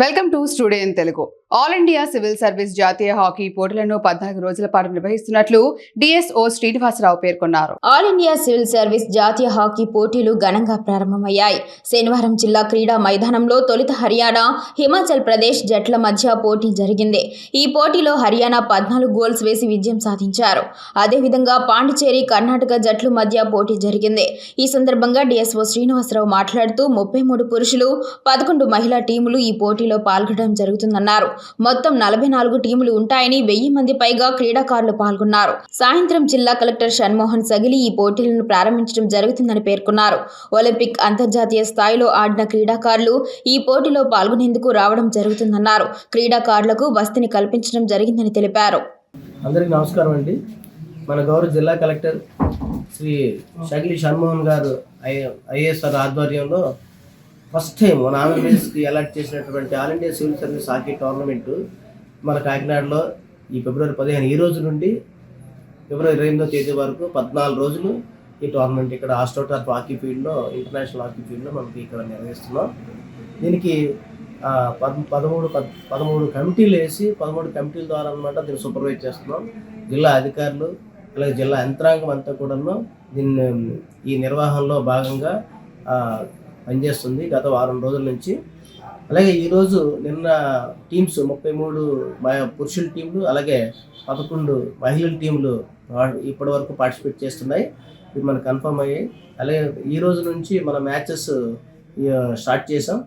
Welcome to studio in Telugu. All India civil service జాతీయ hockey పోటీలను 14 రోజుల పాటు నిర్వహిస్తున్నట్లు డిఎస్ఓ శ్రీనివాసరావు పేర్కొన్నారు. ఆల్ ఇండియా సివిల్ సర్వీస్ జాతీయ హాకీ పోటీలు ఘనంగా ప్రారంభమయ్యాయి. శనివారం జిల్లా క్రీడా మైదానంలో తొలుత హర్యానా, హిమాచల్ ప్రదేశ్ జట్ల మధ్య పోటీ జరిగింది. ఈ పోటీలో హర్యానా 14 గోల్స్ వేసి విజయం సాధించారు. అదేవిధంగా పాండిచేరి, కర్ణాటక జట్ల మధ్య పోటీ జరిగింది. ఈ సందర్భంగా డిఎస్ఓ శ్రీనివాసరావు మాట్లాడుతూ 33 పురుషులు, 11 మహిళా టీములు ఈ పోటీలో పాల్గొనడం జరుగుతుందన్నారు. మొత్తం 44 టీములు ఉంటాయని 1000 మంది పైగా క్రీడాకారులు పాల్గొన్నారు. సాయంత్రం జిల్లా కలెక్టర్ షణ్మోహన్ సగిలి ఈ పోటీలను ప్రారంభించడం జరుగుతుందని పేర్కొన్నారు. ఒలింపిక్, అంతర్జాతీయ స్థాయిలో ఆడిన క్రీడాకారులు ఈ పోటీలో పాల్గొనేందుకు రావడం జరుగుతుందన్నారు. క్రీడాకారులకు వసతిని కల్పించడం జరిగిందని తెలిపారు. అందరికీ నమస్కారం అండి. మన గౌరవ జిల్లా కలెక్టర్ శ్రీ సగిలి షణ్మోహన్ గారు ఐఏఎస్ఆర్ ఆధ్వర్యంలో ఫస్ట్ టైం మన ఆంధ్రప్రదేశ్కి అలర్ట్ చేసినటువంటి all India civil service hockey tournament మన కాకినాడలో ఈ ఫిబ్రవరి 15 ఈ రోజు నుండి ఫిబ్రవరి 28వ తేదీ వరకు 14 రోజులు ఈ టోర్నమెంట్ ఇక్కడ ఆస్ట్రోటర్ఫ్ హాకీ ఫీల్డ్లో, ఇంటర్నేషనల్ హాకీ ఫీల్డ్లో మనకి ఇక్కడ నిర్వహిస్తున్నాం. దీనికి 13 కమిటీలు వేసి 13 కమిటీల ద్వారా అనమాట దీన్ని సూపర్వైజ్ చేస్తున్నాం. జిల్లా అధికారులు అలాగే జిల్లా యంత్రాంగం అంతా కూడాను దీన్ని ఈ నిర్వహణలో భాగంగా పనిచేస్తుంది గత వారం రోజుల నుంచి. అలాగే ఈరోజు నిన్న టీమ్స్ 33 పురుషుల టీంలు అలాగే 11 మహిళల టీంలు ఇప్పటి వరకు పార్టిసిపేట్ చేస్తున్నాయి. ఇది మనకు కన్ఫర్మ్ అయ్యాయి. అలాగే ఈ రోజు నుంచి మన మ్యాచెస్ స్టార్ట్ చేసాం.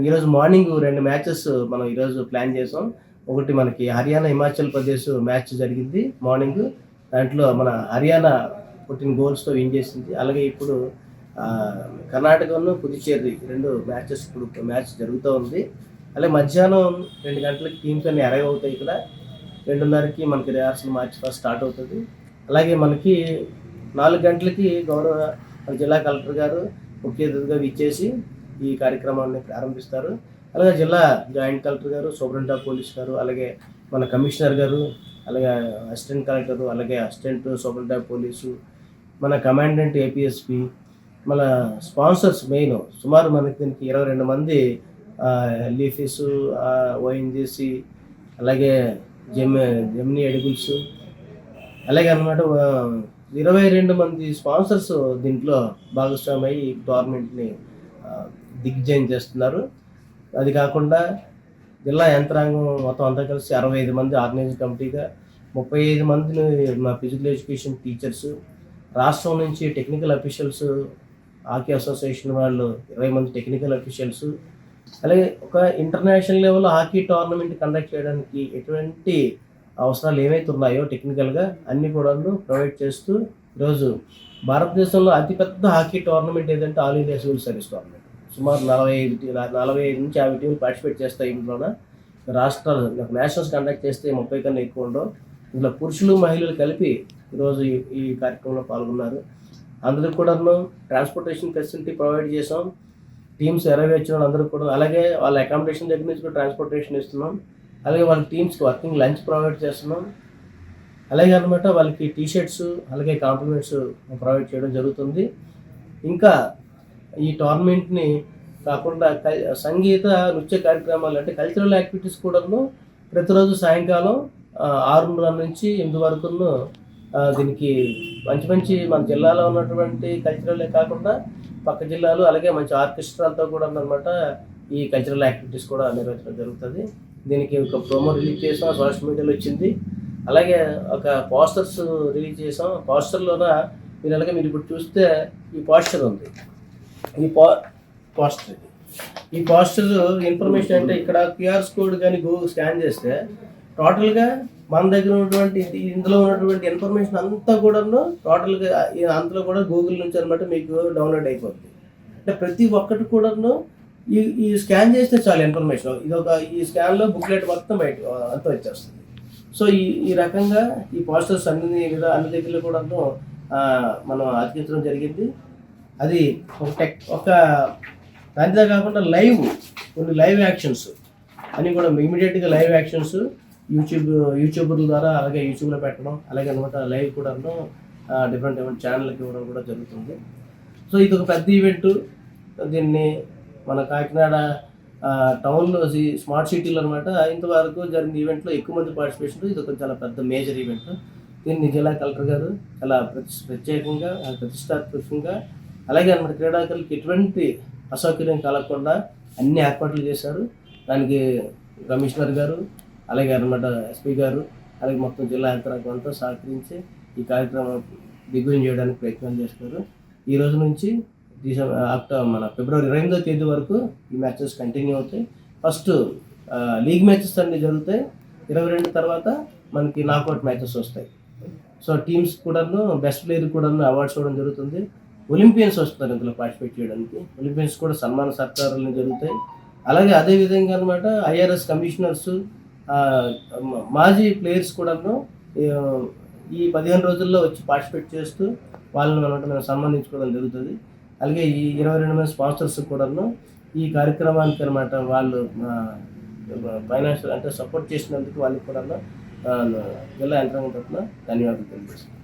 ఈరోజు మార్నింగ్ 2 మ్యాచెస్ మనం ఈరోజు ప్లాన్ చేసాం. ఒకటి మనకి హర్యానా, హిమాచల్ ప్రదేశ్ మ్యాచ్ జరిగింది మార్నింగ్. దాంట్లో మన హర్యానా 14 గోల్స్తో విన్ చేసింది. అలాగే ఇప్పుడు కర్ణాటకను, పుదుచ్చేరి 2 మ్యాచెస్ ఇప్పుడు మ్యాచ్ జరుగుతూ ఉంది. అలాగే మధ్యాహ్నం 2 గంటలకి టీమ్స్ అన్ని అరైవ్ అవుతాయి. ఇక్కడ 2:30కి మనకి రిహార్సల్ మ్యాచ్ ఫస్ట్ స్టార్ట్ అవుతుంది. అలాగే మనకి 4 గంటలకి గౌరవ జిల్లా కలెక్టర్ గారు ముఖ్య అతిథిగా విచ్చేసి ఈ కార్యక్రమాన్ని ప్రారంభిస్తారు. అలాగే జిల్లా జాయింట్ కలెక్టర్ గారు, సూపరింటెండెంట్ ఆఫ్ పోలీస్ గారు, అలాగే మన కమిషనర్ గారు, అలాగే అసిస్టెంట్ కలెక్టరు, అలాగే అసిస్టెంట్ సూపరింటెండెంట్ ఆఫ్ పోలీసు, మన కమాండెంట్ ఏపీఎస్పీ, మన స్పాన్సర్స్ మెయిన్ సుమారు మనకి దీనికి 22 మంది లీఫీస్, ఓఎన్జీసీ, అలాగే జెమినీ ఎడిబుల్స్, అలాగే అన్నమాట 22 మంది స్పాన్సర్స్ దీంట్లో భాగస్వామి ఈ టోర్నమెంట్ని దిగ్విజయం చేస్తున్నారు. అది కాకుండా జిల్లా యంత్రాంగం మొత్తం అంతా కలిసి 65 మంది ఆర్గనైజింగ్ కమిటీగా, 35 మందిని మా ఫిజికల్ ఎడ్యుకేషన్ టీచర్స్, రాష్ట్రం నుంచి టెక్నికల్ అఫీషియల్స్, హాకీ అసోసియేషన్ వాళ్ళు 20 మంది టెక్నికల్ అఫీషియల్స్, అలాగే ఒక ఇంటర్నేషనల్ లెవెల్లో హాకీ టోర్నమెంట్ కండక్ట్ చేయడానికి ఎటువంటి అవసరాలు ఏవైతే ఉన్నాయో టెక్నికల్గా అన్నీ కూడా ప్రొవైడ్ చేస్తూ ఈరోజు భారతదేశంలో అతిపెద్ద హాకీ టోర్నమెంట్ ఏదంటే all India civil service tournament. సుమారు 45 నుంచి 50 టీంలు పార్టిసిపేట్ చేస్తాయి. ఇంట్లోన రాష్ట్రాలు నేషనల్స్ కండక్ట్ చేస్తే 30 కన్నా ఎక్కువ ఉండవు. ఇందులో పురుషులు, మహిళలు కలిపి ఈరోజు ఈ కార్యక్రమంలో పాల్గొన్నారు. అందరికి కూడా ట్రాన్స్పోర్టేషన్ ఫెసిలిటీ ప్రొవైడ్ చేసాం. టీమ్స్ వచ్చిన అందరికి కూడా, అలాగే వాళ్ళ అకామిడేషన్ దగ్గర నుంచి కూడా ట్రాన్స్పోర్టేషన్ ఇస్తున్నాం. అలాగే వాళ్ళ టీమ్స్కి వర్కింగ్ లంచ్ ప్రొవైడ్ చేస్తున్నాం. అలాగే అనమాట వాళ్ళకి టీషర్ట్స్, అలాగే కాంప్లిమెంట్స్ ప్రొవైడ్ చేయడం జరుగుతుంది. ఇంకా ఈ టోర్నమెంట్ని కాకుండా సంగీత, నృత్య కార్యక్రమాలు అంటే కల్చరల్ యాక్టివిటీస్ కూడాను ప్రతిరోజు సాయంకాలం 6:30 నుంచి 8 వరకు దీనికి మంచి మన జిల్లాలో ఉన్నటువంటి కల్చరలే కాకుండా పక్క జిల్లాలు, అలాగే మంచి ఆర్కెస్ట్రాలతో కూడా అనమాట ఈ కల్చరల్ యాక్టివిటీస్ కూడా నిర్వహించడం జరుగుతుంది. దీనికి ఒక ప్రోమో రిలీజ్ చేసాం, సోషల్ మీడియాలో వచ్చింది. అలాగే ఒక పోస్టర్స్ రిలీజ్ చేసాం. పోస్టర్లోన మీరు ఇప్పుడు చూస్తే ఈ పోస్టర్ ఉంది. ఈ పోస్టర్ ఇన్ఫర్మేషన్ అంటే ఇక్కడ క్యూఆర్ కోడ్ కానీ గూగుల్ స్కాన్ చేస్తే టోటల్గా మన దగ్గర ఉన్నటువంటి ఇందులో ఉన్నటువంటి ఇన్ఫర్మేషన్ అంతా కూడాను టోటల్గా అందులో కూడా గూగుల్ నుంచి అనమాట మీకు డౌన్లోడ్ అయిపోతుంది. అంటే ప్రతి ఒక్కటి కూడాను ఈ స్కాన్ చేస్తే చాలు ఇన్ఫర్మేషన్. ఈ స్కాన్లో బుక్లెట్ మొత్తం బయట అంతా వచ్చేస్తుంది. సో ఈ రకంగా ఈ పోస్టర్స్ అన్ని దగ్గరలో కూడాను మనం అతికించడం జరిగింది. అది ఒక దాంతో కాకుండా కొన్ని లైవ్ యాక్షన్స్ అని కూడా ఇమీడియట్గా లైవ్ యాక్షన్స్ యూట్యూబర్ల ద్వారా అలాగే యూట్యూబ్లో పెట్టడం, అలాగే అనమాట లైవ్ కూడా డిఫరెంట్ ఛానళ్ళకి ఇవ్వడం కూడా జరుగుతుంది. సో ఇది ఒక పెద్ద ఈవెంట్. దీన్ని మన కాకినాడ టౌన్లో స్మార్ట్ సిటీలో అనమాట ఇంతవరకు జరిగిన ఈవెంట్లో ఎక్కువ మంది పార్టిసిపేషన్. ఇది ఒక చాలా పెద్ద మేజర్ ఈవెంట్. దీన్ని జిల్లా కలెక్టర్ గారు చాలా ప్రత్యేకంగా ప్రతిష్టాత్మకంగా అలాగే అన్నమాట క్రీడాకారులకు ఎటువంటి అసౌకర్యం కలగకుండా అన్ని ఏర్పాట్లు చేశారు. దానికి కమిషనర్ గారు అలాగే అన్నమాట ఎస్పీ గారు అలాగే మొత్తం జిల్లా యంత్రాంగం అంతా సహకరించి ఈ కార్యక్రమం దిగ్విజయం చేయడానికి ప్రయత్నం చేస్తున్నారు. ఈ రోజు నుంచి మన ఫిబ్రవరి 28వ తేదీ వరకు ఈ మ్యాచెస్ కంటిన్యూ అవుతాయి. ఫస్ట్ లీగ్ మ్యాచెస్ అన్నీ జరుగుతాయి. 22 తర్వాత మనకి నాకౌట్ మ్యాచెస్ వస్తాయి. సో టీమ్స్ కూడాను బెస్ట్ ప్లేయర్ కూడాను అవార్డ్స్ ఇవ్వడం జరుగుతుంది. ఒలింపియన్స్ వస్తారు ఇందులో పార్టిసిపేట్ చేయడానికి. ఒలింపియన్స్ కూడా సన్మాన సత్కారాలు జరుగుతాయి. అలాగే అదేవిధంగా అనమాట ఐఆర్ఎస్ కమిషనర్స్, మాజీ ప్లేయర్స్ కూడాను ఈ 15 రోజుల్లో వచ్చి పార్టిసిపేట్ చేస్తూ వాళ్ళని అనమాట మేము సన్మానించుకోవడం జరుగుతుంది. అలాగే ఈ 22 మంది స్పాన్సర్స్ కూడాను ఈ కార్యక్రమానికి అనమాట వాళ్ళు ఫైనాన్షియల్ అంటే సపోర్ట్ చేసినందుకు వాళ్ళకి కూడా జిల్లా యంత్రాంగం తరఫున ధన్యవాదాలు తెలియజేస్తాను.